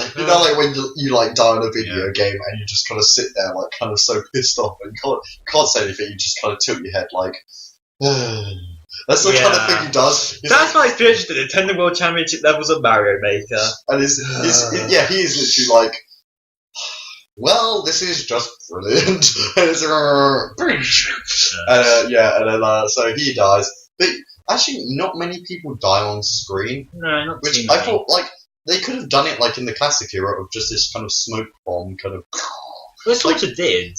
when you die in a video game and you just kind of sit there, kind of so pissed off and can't say anything, you just kind of tilt your head, that's the kind of thing he does. That's my experience at the Nintendo World Championship levels of Mario Maker. And he is literally well, this is just brilliant. And it's so he dies. But actually, not many people die on screen. No, not which too I many. thought, they could have done it like in the classic era of just this kind of smoke bomb kind of. They sort of did.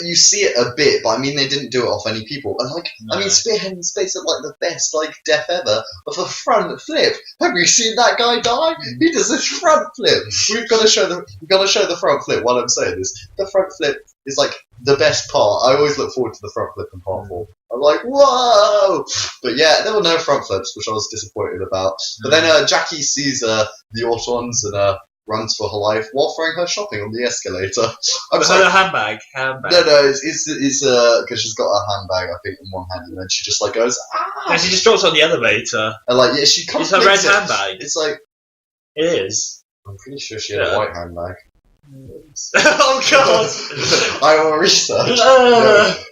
You see it a bit, but I mean, they didn't do it off any people. And No. I mean, Spearhead in Space are like the best death ever of a front flip. Have you seen that guy die? He does this front flip. We've got to show the front flip. While I'm saying this, the front flip is like the best part. I always look forward to the front flip in Part 4. I'm like, whoa! But yeah, there were no front flips, which I was disappointed about. But then Jackie sees the Autons and runs for her life while throwing her shopping on the escalator. I'm So like, the handbag. no, it's because she's got her handbag, I think, in one hand, and then she just goes, No, she just drops on the elevator. and she kind It's of her red flicks it. handbag. It's like, It is. I'm pretty sure she had Yeah. a white handbag. Oh god! I will research.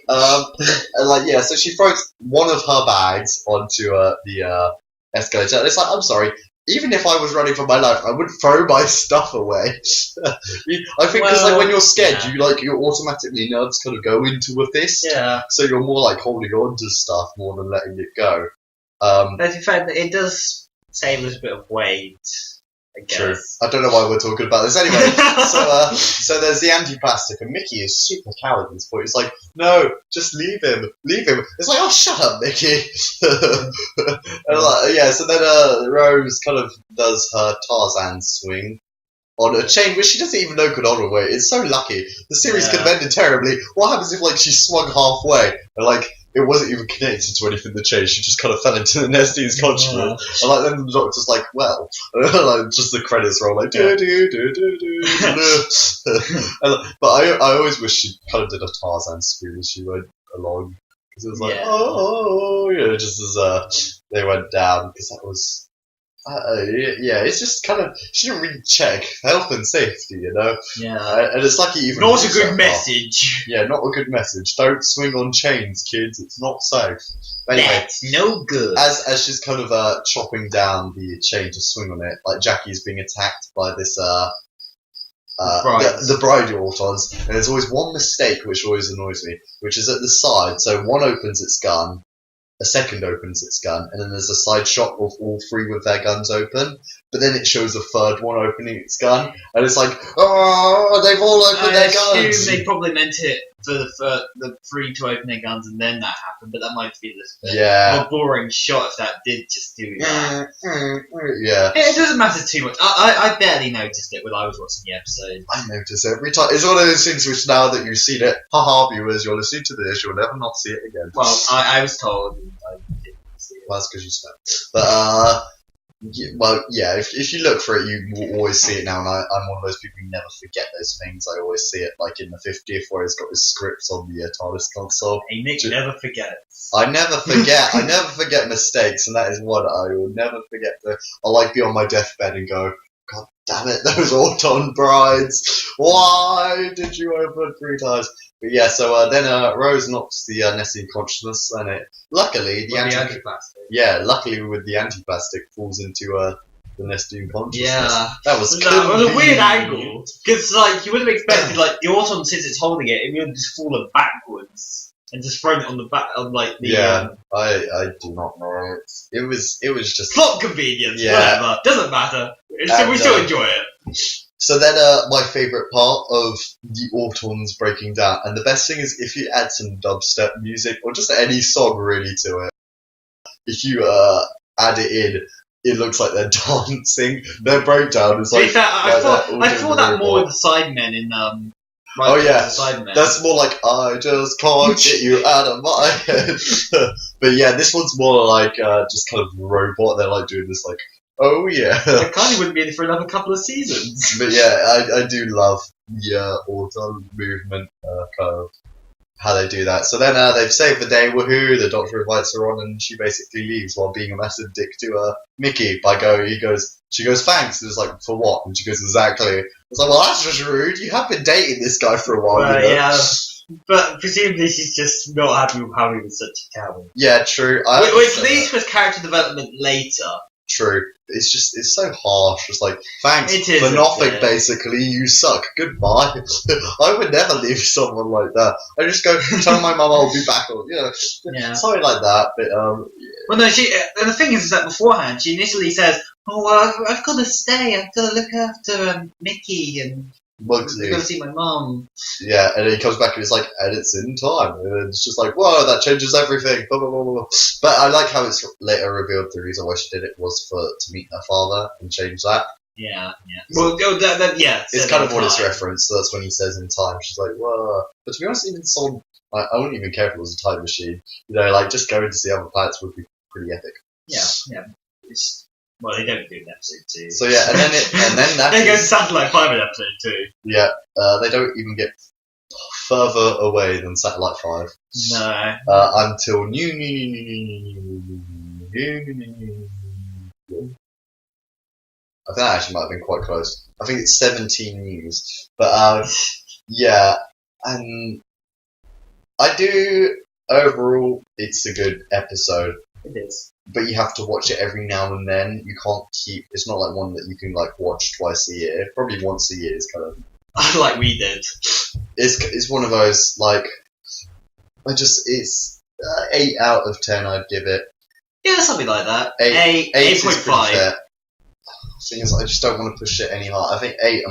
And so she throws one of her bags onto the escalator, and it's like, I'm sorry. Even if I was running for my life, I wouldn't throw my stuff away. I think because when you're scared, you automatically nerves kind of go into a fist. Yeah. So you're more holding on to stuff more than letting it go. But in fact, it does save us a bit of weight, I guess. True. I don't know why we're talking about this anyway. So there's the anti-plastic, and Mickey is super coward at this point. He's like, no, just leave him. It's like, oh, shut up, Mickey. And so then Rose kind of does her Tarzan swing on a chain which she doesn't even know could on her way. It's so lucky. The series could have ended terribly. What happens if she swung halfway and it wasn't even connected to anything the chain? She just kind of fell into the Nestie's consciousness. And then the doctor's like, well, just the credits roll do do do do do. But I always wish she kind of did a Tarzan scream as she went along, because it was like, just as they went down, because that was. It's just kind of, she didn't really check health and safety, Yeah. and it's lucky even. Not a good message. Yeah, not a good message. Don't swing on chains, kids. It's not safe. But anyway, That's no good. as she's kind of chopping down the chain to swing on it, Jackie's being attacked by this the bride Autons, and there's always one mistake which always annoys me, which is at the side. So one opens its gun, a second opens its gun, and then there's a side shot of all three with their guns open, but then it shows a third one opening its gun, and it's like, oh, they've all opened their guns. I assume they probably meant it for the three to open their guns and then that happened, but that might be a boring shot if that did just do that. Yeah. It doesn't matter too much. I barely noticed it when I was watching the episode. I notice every time. It's one of those things which now that you've seen it, haha, viewers, you're listening to this, you'll never not see it again. Well, I was told and I didn't see it. Well, that's because you slept. But, if you look for it, you will always see it now, and I'm one of those people who never forget those things. I always see it, in the 50th, where it's got his scripts on the TARDIS console. Hey, Nick never forgets. I never forget. I never forget mistakes, and that is one I will never forget. I'll be on my deathbed and go, God damn it, those Auton brides! Why did you open 3 times? But yeah, so then Rose knocks the Nessie in consciousness, and luckily the anti-plastic. Yeah, luckily with the anti-plastic falls into the Nessie in consciousness. Yeah, that was a weird angle, because you would have expected the Auton, since it's holding it, it would have just fallen backwards and just thrown it on the back of the. Yeah, I do not know. It was just plot convenience. Yeah. Whatever, doesn't matter. We still enjoy it. So then, my favourite part of the Autons breaking down, and the best thing is if you add some dubstep music, or just any song really to it, if you add it in, it looks like they're dancing. Their breakdown is like... I thought that more with the Sidemen in... Sidemen. That's more like, I just can't get you out of my head. But yeah, this one's more just kind of robot. They're doing this oh yeah. I kind of wouldn't be in for another couple of seasons. But yeah, I do love the Auton movement, kind of how they do that. So then they've saved the day, woohoo, the Doctor invites her on, and she basically leaves while being a massive dick to Mickey she goes, thanks, and it's like, for what? And she goes, exactly. It's like, well, that's just rude, you have been dating this guy for a while, Yeah, but presumably she's just not happy with how he was such a coward. Yeah, true. Which leads to his character development later. True. It's so harsh. It's like, thanks for nothing, basically. You suck. Goodbye. I would never leave someone like that. I just go, tell my mum I'll be back, or, something like that. But, Well, no, and the thing is that beforehand, she initially says, I've got to stay. I've got to look after Mickey and I've got to see my mum. Yeah, and then he comes back and it's like, and it's in time. And it's just like, whoa, that changes everything. Blah, blah, blah, blah. But I like how it's later revealed the reason why she did it was to meet her father and change that. Yeah. Well, yeah. It's kind of what it's referenced, so that's when he says in time. She's like, whoa. But to be honest, even someone, I wouldn't even care if it was a time machine. You know, like, just going to see other planets would be pretty epic. Yeah. Well, they don't do in episode 2. So yeah, and then that they go to Satellite 5 in episode 2. Yeah, they don't even get further away than Satellite 5. No. Until new. I think that actually might have been quite close. I think it's 17 news. But yeah, and I do overall. It's a good episode. It is. But you have to watch it every now and then. You can't keep. It's not like one that you can like watch twice a year. Probably once a year is kind of like we did. It's one of those like it's 8 out of 10. I'd give it. Yeah, something like that. 8.5. Thing is, I just don't want to push it any harder. I think 8.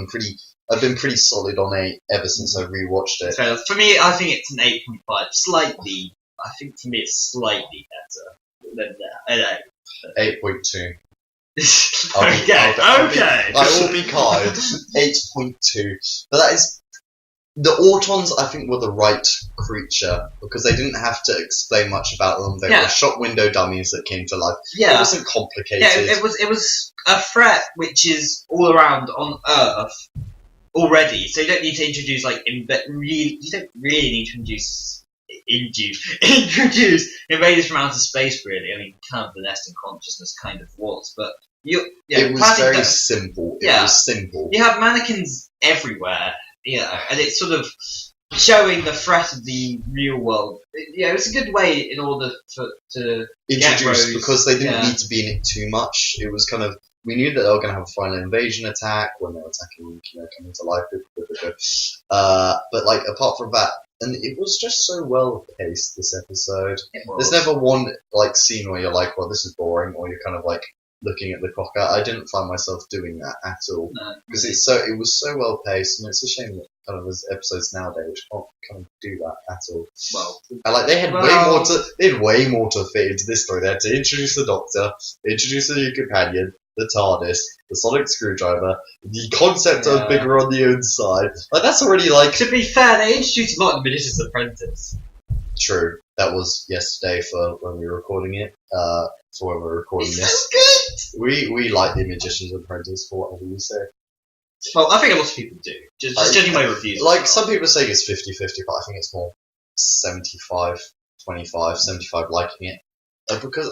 I've been pretty solid on 8 ever since I rewatched it. So for me, I think it's an 8.5. Slightly. I think for me, it's slightly better. 8.2. Okay. I will be kind. 8.2. But that is the Autons. I think were the right creature because they didn't have to explain much about them. They were shop window dummies that came to life. Yeah, it wasn't complicated. Yeah, it was a threat which is all around on Earth already. So you don't need to introduce you don't really need to introduce invaders from outer space. Really, I mean, kind of the Nest in Consciousness kind of was, but it was very simple. It was simple. You have mannequins everywhere. Yeah, and it's sort of showing the threat of the real world. Yeah, it's a good way in order to introduce because they didn't need to be in it too much. It was kind of we knew that they were going to have a final invasion attack when they were attacking, coming to life. But like apart from that, and it was just so well paced. This episode, there's never one like scene where you're like, well, this is boring, or you're kind of like looking at the clock. I didn't find myself doing that at all because it was so well paced, and it's a shame that kind of there's episodes nowadays which can't kind of do that at all. Well, and like they had way more to fit into this story. They had to introduce the Doctor, introduce a new companion, the TARDIS, the sonic screwdriver, the concept of bigger on the inside. Like that's already like. To be fair, they introduced a lot in the Magician's Apprentice. True. That was yesterday for when we were recording it. For when we were recording this. So good! We like the Magician's Apprentice for whatever you say. Well, I think a lot of people do. Just judging my reviews. Like some people say it's 50-50, but I think it's more 75-25, 75 liking it. Because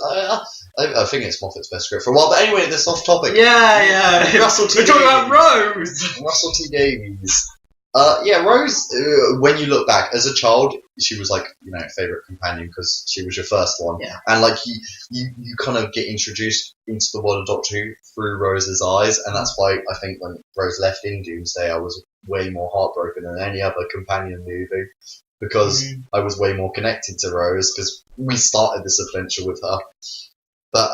I think it's Moffat's best script for a while. But anyway, this off topic. Yeah. Russell T. We're talking about Rose! Russell T. Davies. Rose, when you look back, as a child, she was like, favourite companion because she was your first one. Yeah. And like, you kind of get introduced into the world of Doctor Who through Rose's eyes, and that's why I think when Rose left in Doomsday, I was way more heartbroken than any other companion movie because I was way more connected to Rose because we started this adventure with her. But,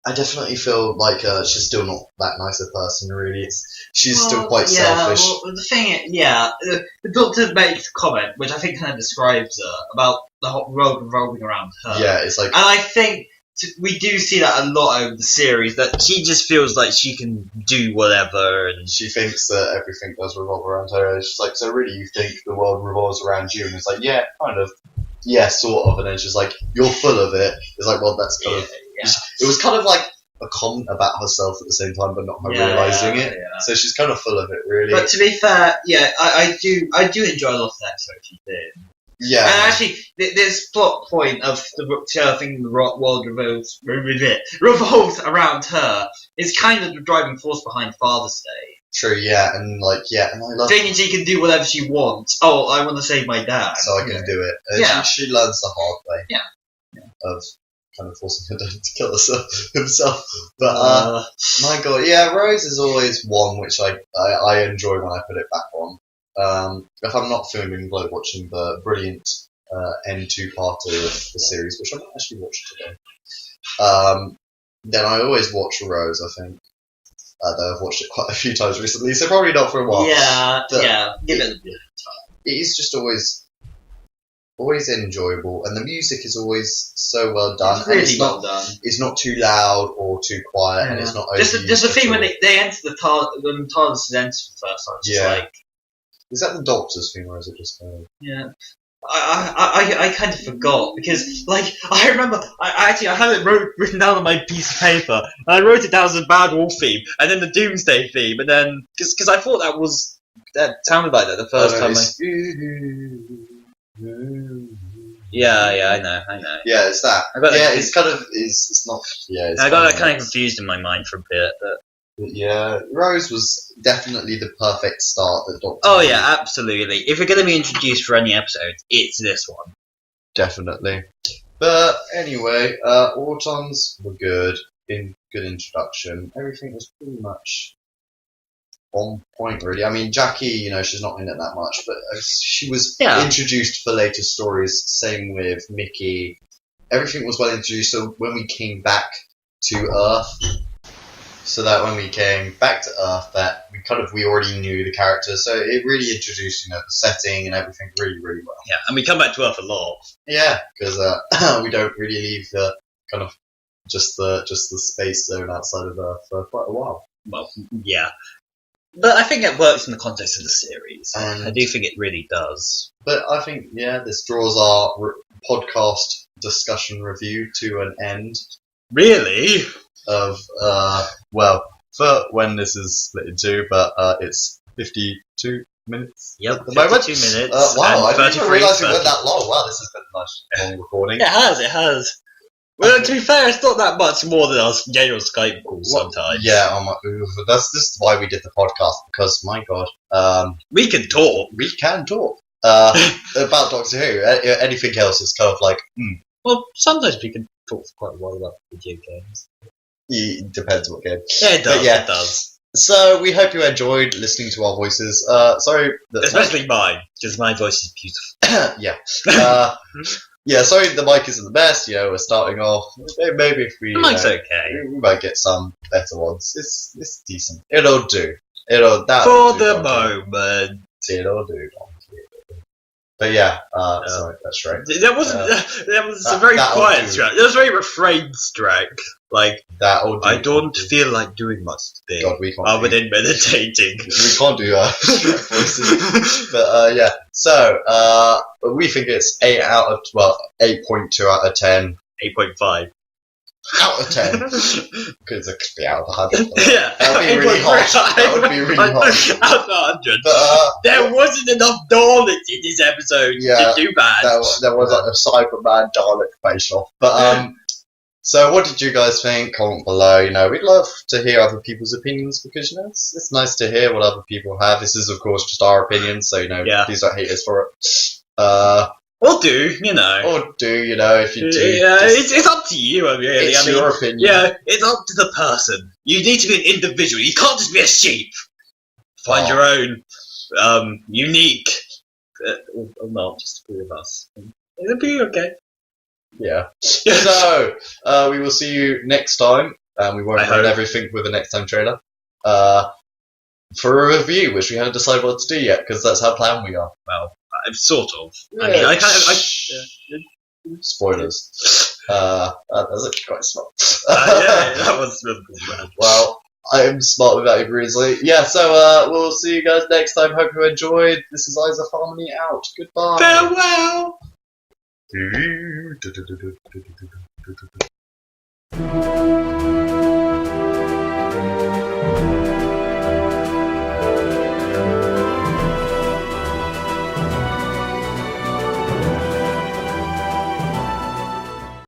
I definitely feel like she's still not that nice a person, really. She's still quite selfish. Well, the thing is, the Doctor makes a comment, which I think kind of describes her, about the whole world revolving around her. Yeah, it's like... And I think we do see that a lot over the series, that she just feels like she can do whatever, and she thinks that everything does revolve around her. And she's like, so really you think the world revolves around you? And it's like, yeah, kind of. Yeah, sort of. And then she's like, you're full of it. It's like, well, that's kind of... Yeah. It was kind of like a comment about herself at the same time, but not her realising it. Yeah. So she's kind of full of it, really. But to be fair, I do enjoy a lot of that episode she did. Yeah. And actually, this plot point of the thing the world revolves around her is kind of the driving force behind Father's Day. True, yeah, and I love thinking she can do whatever she wants. Oh, I want to save my dad, so I can do it. And she learns the hard way. Yeah. Of kind of forcing her dad to kill himself. But my God, Rose is always one which I enjoy when I put it back on. If I'm not filming Globe watching the brilliant N2 part of the series, which I might actually watch today. then I always watch Rose, I think. Though I've watched it quite a few times recently, so probably not for a while. Yeah, But yeah. Give it a bit. It is just always enjoyable, and the music is always so well done. It's and really well done. It's not too loud or too quiet, and it's not Just the overused thing at when all. they enter the when TARDIS enters for the first time. It's just Yeah. like, Is that the Doctor's theme, or is it just? yeah. I kind of forgot because, like, I remember I had it written down on my piece of paper, and I wrote it down as a Bad Wolf theme, and then the Doomsday theme, and then because I thought that sounded like that the first time. Yeah, I know. Yeah, it's that. I got that- it's kind of it's not. Yeah, it's I got that kind of of confused in my mind for a bit, but yeah, Rose was definitely the perfect start that Doctor. oh Who- yeah, absolutely. If we're going to be introduced for any episode, it's this one. definitely. But anyway, Autons were good. Good introduction. Everything was pretty much on point, really. I mean, Jackie, she's not in it that much, but she was Yeah. introduced for later stories. Same with Mickey. Everything was well introduced. So when we came back to Earth, so that when we came back to Earth, that we already knew the characters. So it really introduced, the setting and everything really, really well. Yeah, and we come back to Earth a lot. Yeah, because we don't really leave the kind of just the space zone outside of Earth for quite a while. Well, yeah. But I think it works in the context of the series. And- I do think it really does. But I think, this draws our podcast discussion review to an end Really? of, for when this is split in two, but it's 52 minutes Yep, at the moment. 52 minutes. Wow, and I didn't even 33, realise it went 30. that long. Wow, this has been a nice long recording. It has. Well, to be fair, it's not that much more than our general Skype calls sometimes. Yeah, this is why we did the podcast, because, my God, We can talk. we can talk. About Doctor Who. Anything else is kind of like, Well, sometimes we can talk for quite a while about video games. it depends what game. Yeah, it does. But yeah. It does. So we hope you enjoyed listening to our voices. Sorry, that Especially mine, because my voice is beautiful. yeah. Yeah, sorry the mic isn't the best. We're starting off. Maybe if we The mic's okay. we might get some better ones. It's decent. It'll do. For the moment. It'll do. But yeah, sorry, that's right. That wasn't. That was a very that'll quiet do. track. That was a very refrained track. Like, That'll do. I don't feel like doing much today, God, we can't. other than meditating. We can't do voices. But yeah, so we think it's 8.2 out of 10. 8.5. Out of 10. Because it could be out of 100. Yeah, That would be really harsh. That would be really harsh. Out of 100. But There wasn't enough Daleks in this episode Yeah, to do bad. there was like a Cyberman Dalek face off. But so what did you guys think? Comment below. We'd love to hear other people's opinions because it's nice to hear what other people have. This is of course just our opinion, so Yeah. please don't hate us for it. Or do, Or do if you do? Yeah, just- it's up to you, really. it's I mean, your opinion. yeah, it's up to the person. You need to be an individual. You can't just be a sheep. Find Oh. your own unique. Not just three of us. It'll be okay. Yeah. So we will see you next time. We won't I ruin hope. everything with the next time trailer. For a review, which we haven't decided what to do yet because that's how planned we are. Well, sort of. I mean, I kind of. Spoilers. That's actually quite smart. Yeah, that was really bad. Well, I am smart without even realizing. Yeah, so we'll see you guys next time. Hope you enjoyed. This is Eyes of Harmony out. Goodbye. Farewell.